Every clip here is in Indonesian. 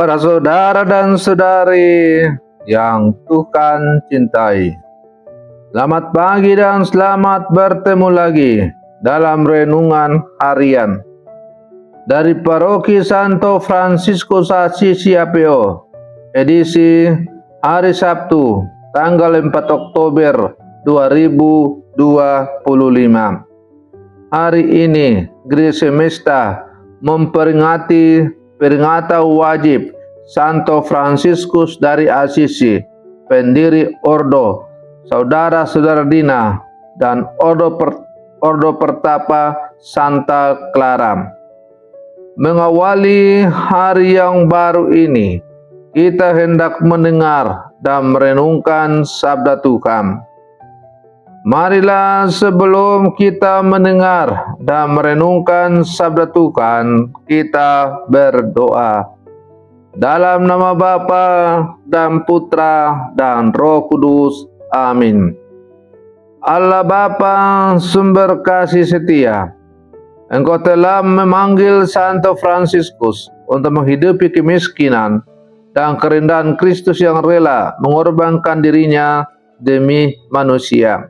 Para saudara dan saudari yang Tuhan cintai, selamat pagi dan selamat bertemu lagi dalam renungan harian dari Paroki Santo Fransiskus Assisi APO, edisi hari Sabtu, tanggal 4 Oktober 2025. Hari ini Gereja Semesta memperingati peringatan wajib Santo Fransiskus dari Assisi, pendiri Ordo Saudara-saudara Dina dan Ordo Pertapa Santa Clara. Mengawali hari yang baru ini, kita hendak mendengar dan merenungkan sabda Tuhan. Marilah sebelum kita mendengar dan merenungkan sabda Tuhan, kita berdoa. Dalam nama Bapa dan Putra dan Roh Kudus. Amin. Allah Bapa, sumber kasih setia, Engkau telah memanggil Santo Fransiskus untuk menghidupi kemiskinan dan kerendahan Kristus yang rela mengorbankan dirinya demi manusia.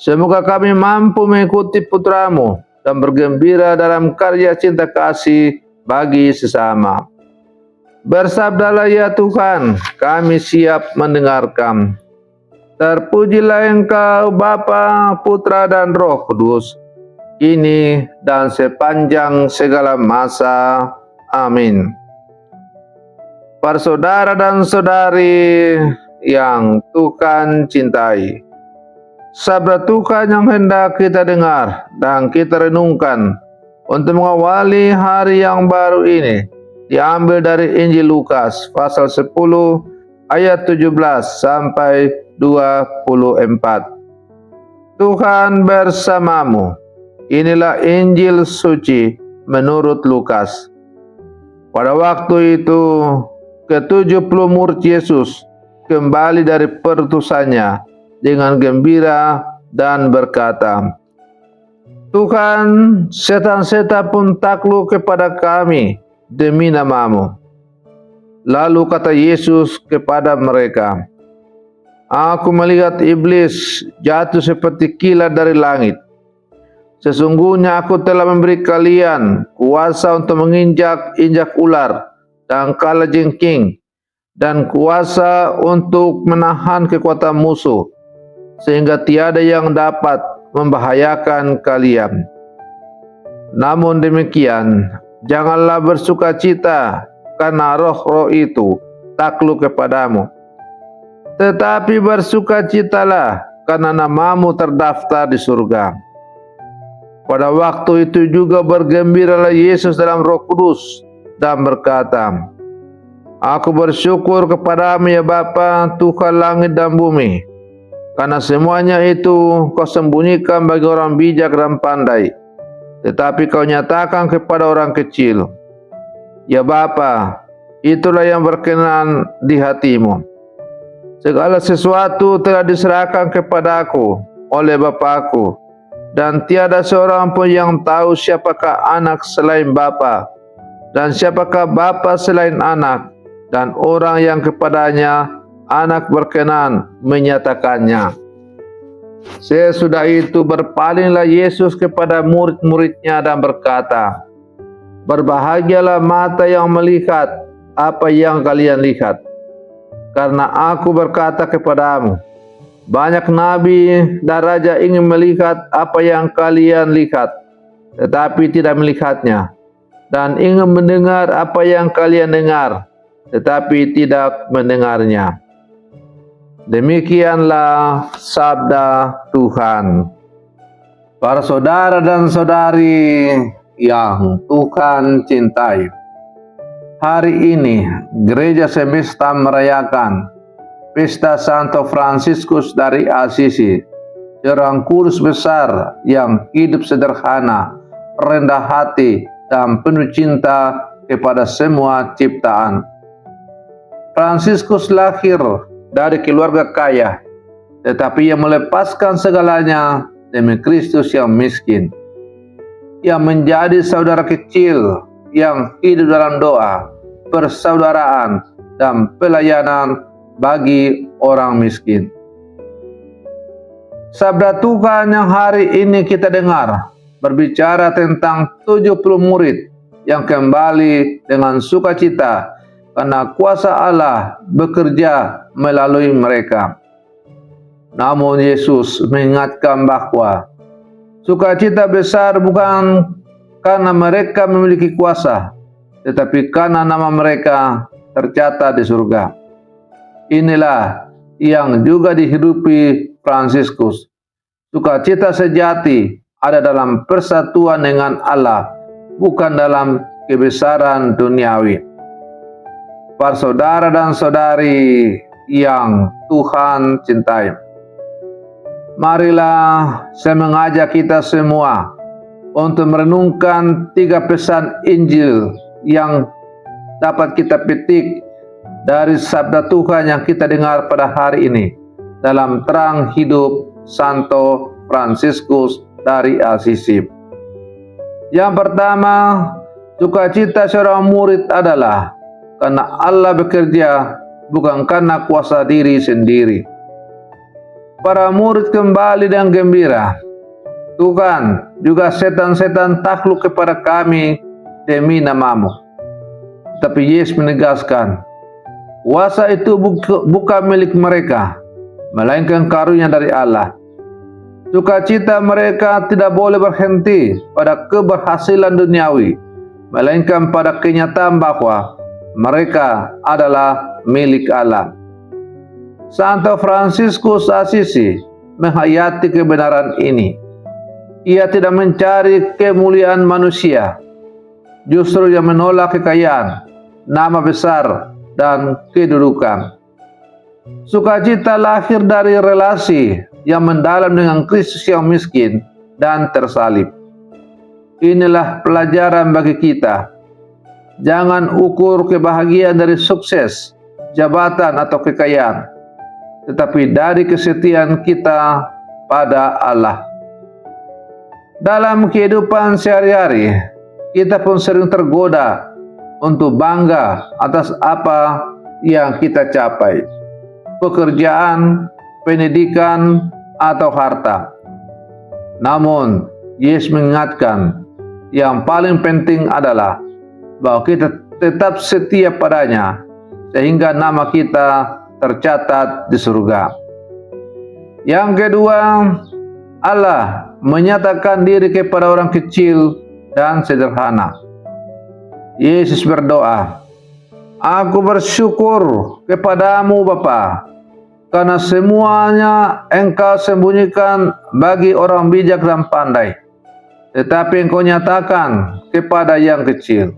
Semoga kami mampu mengikuti putramu dan bergembira dalam karya cinta kasih bagi sesama. Bersabdalah ya Tuhan, kami siap mendengarkan. Terpujilah Engkau Bapa, Putra dan Roh Kudus, kini dan sepanjang segala masa. Amin. Para saudara dan saudari yang Tuhan cintai, sabda Tuhan yang hendak kita dengar dan kita renungkan untuk mengawali hari yang baru ini diambil dari Injil Lukas pasal 10 ayat 17 sampai 24. Tuhan bersamamu. Inilah Injil suci menurut Lukas. Pada waktu itu ke-70 murid Yesus kembali dari perutusannya dengan gembira dan berkata, Tuhan, setan-setan pun takluk kepada kami demi namamu. Lalu kata Yesus kepada mereka, Aku melihat iblis jatuh seperti kilat dari langit. Sesungguhnya aku telah memberi kalian kuasa untuk menginjak-injak ular dan kalajengking, dan kuasa untuk menahan kekuatan musuh, sehingga tiada yang dapat membahayakan kalian. Namun demikian, janganlah bersukacita karena roh-roh itu takluk kepadamu, tetapi bersukacitalah karena namamu terdaftar di surga. Pada waktu itu juga bergembiralah Yesus dalam Roh Kudus dan berkata, Aku bersyukur kepadamu ya Bapa, Tuhan langit dan bumi, karena semuanya itu kau sembunyikan bagi orang bijak dan pandai, tetapi kau nyatakan kepada orang kecil. Ya Bapa, itulah yang berkenan di hatimu. Segala sesuatu telah diserahkan kepadaku oleh Bapakku, dan tiada seorang pun yang tahu siapakah anak selain Bapa, dan siapakah Bapa selain anak, dan orang yang kepadanya anak berkenan menyatakannya. Sesudah itu berpalinglah Yesus kepada murid-muridnya dan berkata, Berbahagialah mata yang melihat apa yang kalian lihat. Karena aku berkata kepadamu, banyak nabi dan raja ingin melihat apa yang kalian lihat, tetapi tidak melihatnya, dan ingin mendengar apa yang kalian dengar, tetapi tidak mendengarnya. Demikianlah sabda Tuhan. Para saudara dan saudari yang Tuhan cintai, hari ini Gereja Semesta merayakan Pesta Santo Fransiskus dari Assisi, seorang kudus besar yang hidup sederhana, rendah hati, dan penuh cinta kepada semua ciptaan. Fransiskus lahir dari keluarga kaya, tetapi ia melepaskan segalanya demi Kristus yang miskin. Ia menjadi saudara kecil yang hidup dalam doa persaudaraan, dan pelayanan bagi orang miskin. Sabda Tuhan yang hari ini kita dengar berbicara tentang 70 murid yang kembali dengan sukacita karena kuasa Allah bekerja melalui mereka. Namun Yesus mengingatkan bahwa sukacita besar bukan karena mereka memiliki kuasa, tetapi karena nama mereka tercatat di surga. Inilah yang juga dihidupi Fransiskus. Sukacita sejati ada dalam persatuan dengan Allah, bukan dalam kebesaran duniawi. Para saudara dan saudari yang Tuhan cintai, marilah saya mengajak kita semua untuk merenungkan 3 pesan Injil yang dapat kita petik dari sabda Tuhan yang kita dengar pada hari ini dalam terang hidup Santo Fransiskus dari Assisi. Yang pertama, sukacita seorang murid adalah karena Allah bekerja, bukan karena kuasa diri sendiri. Para murid kembali dengan gembira. Tuhan, juga setan-setan takluk kepada kami demi nama-Mu. Tapi Yesus menegaskan, kuasa itu bukan milik mereka, melainkan karunia dari Allah. Sukacita mereka tidak boleh berhenti pada keberhasilan duniawi, melainkan pada kenyataan bahwa mereka adalah milik Allah. Santo Fransiskus Assisi menghayati kebenaran ini. Ia tidak mencari kemuliaan manusia, justru ia menolak kekayaan, nama besar, dan kedudukan. Sukacita lahir dari relasi yang mendalam dengan Kristus yang miskin dan tersalib. Inilah pelajaran bagi kita. Jangan ukur kebahagiaan dari sukses, jabatan, atau kekayaan, tetapi dari kesetiaan kita pada Allah. Dalam kehidupan sehari-hari, kita pun sering tergoda untuk bangga atas apa yang kita capai, pekerjaan, pendidikan, atau harta. Namun, Yesus mengingatkan yang paling penting adalah bahwa kita tetap setia padanya sehingga nama kita tercatat di surga. Yang kedua, Allah menyatakan diri kepada orang kecil dan sederhana. Yesus berdoa, "Aku bersyukur kepadamu Bapa, karena semuanya Engkau sembunyikan bagi orang bijak dan pandai, tetapi Engkau nyatakan kepada yang kecil."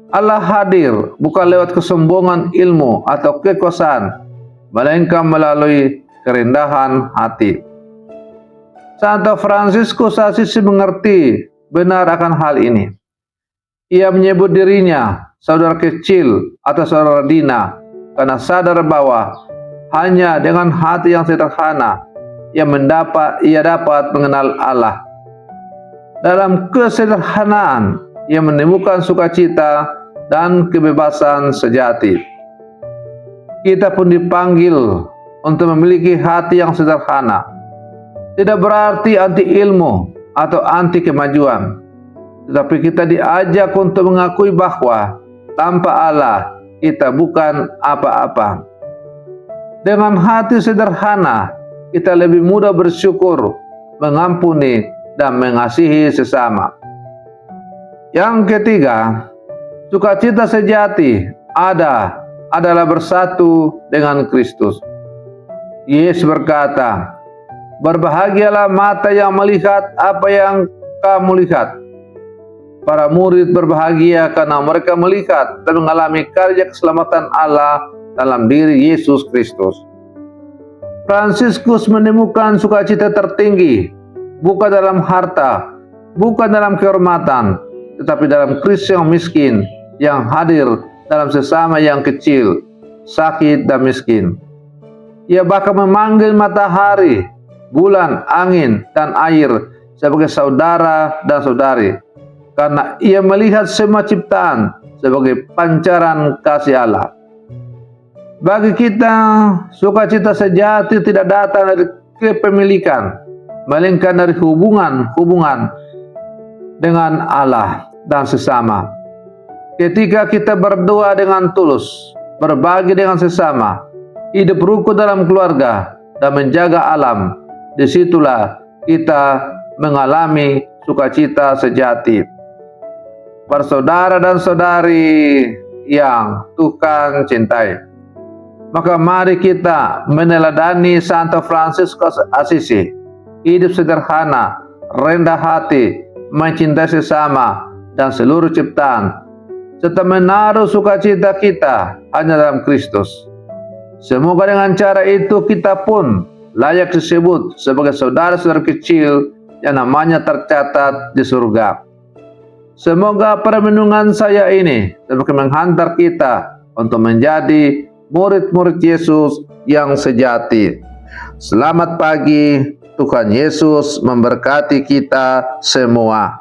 Allah hadir bukan lewat kesombongan ilmu atau kekuasaan, melainkan melalui kerendahan hati. Santo Fransiskus Assisi mengerti benar akan hal ini. Ia menyebut dirinya saudara kecil atau saudara Dina karena sadar bahwa hanya dengan hati yang sederhana ia dapat mengenal Allah. Dalam kesederhanaan ia menemukan sukacita dan kebebasan sejati. Kita pun dipanggil untuk memiliki hati yang sederhana. Tidak berarti anti ilmu atau anti kemajuan, tetapi kita diajak untuk mengakui bahwa tanpa Allah kita bukan apa-apa. Dengan hati sederhana, kita lebih mudah bersyukur, mengampuni, dan mengasihi sesama. Yang ketiga, sukacita sejati adalah bersatu dengan Kristus. Yesus berkata, "Berbahagialah mata yang melihat apa yang kamu lihat." Para murid berbahagia karena mereka melihat dan mengalami karya keselamatan Allah dalam diri Yesus Kristus. Fransiskus menemukan sukacita tertinggi bukan dalam harta, bukan dalam kehormatan, tetapi dalam Kristus yang miskin, yang hadir dalam sesama yang kecil, sakit, dan miskin. Ia bahkan memanggil matahari, bulan, angin, dan air sebagai saudara dan saudari, karena ia melihat semua ciptaan sebagai pancaran kasih Allah. Bagi kita, sukacita sejati tidak datang dari kepemilikan, melainkan dari hubungan dengan Allah dan sesama. Ketika kita berdoa dengan tulus, berbagi dengan sesama, hidup rukun dalam keluarga, dan menjaga alam, disitulah kita mengalami sukacita sejati. Para saudara dan saudari yang Tuhan cintai, maka mari kita meneladani Santo Fransiskus Assisi, hidup sederhana, rendah hati, mencintai sesama dan seluruh ciptaan, serta menaruh sukacita kita hanya dalam Kristus. Semoga dengan cara itu kita pun layak disebut sebagai saudara-saudara kecil yang namanya tercatat di surga. Semoga permenungan saya ini semakin menghantar kita untuk menjadi murid-murid Yesus yang sejati. Selamat pagi, Tuhan Yesus memberkati kita semua.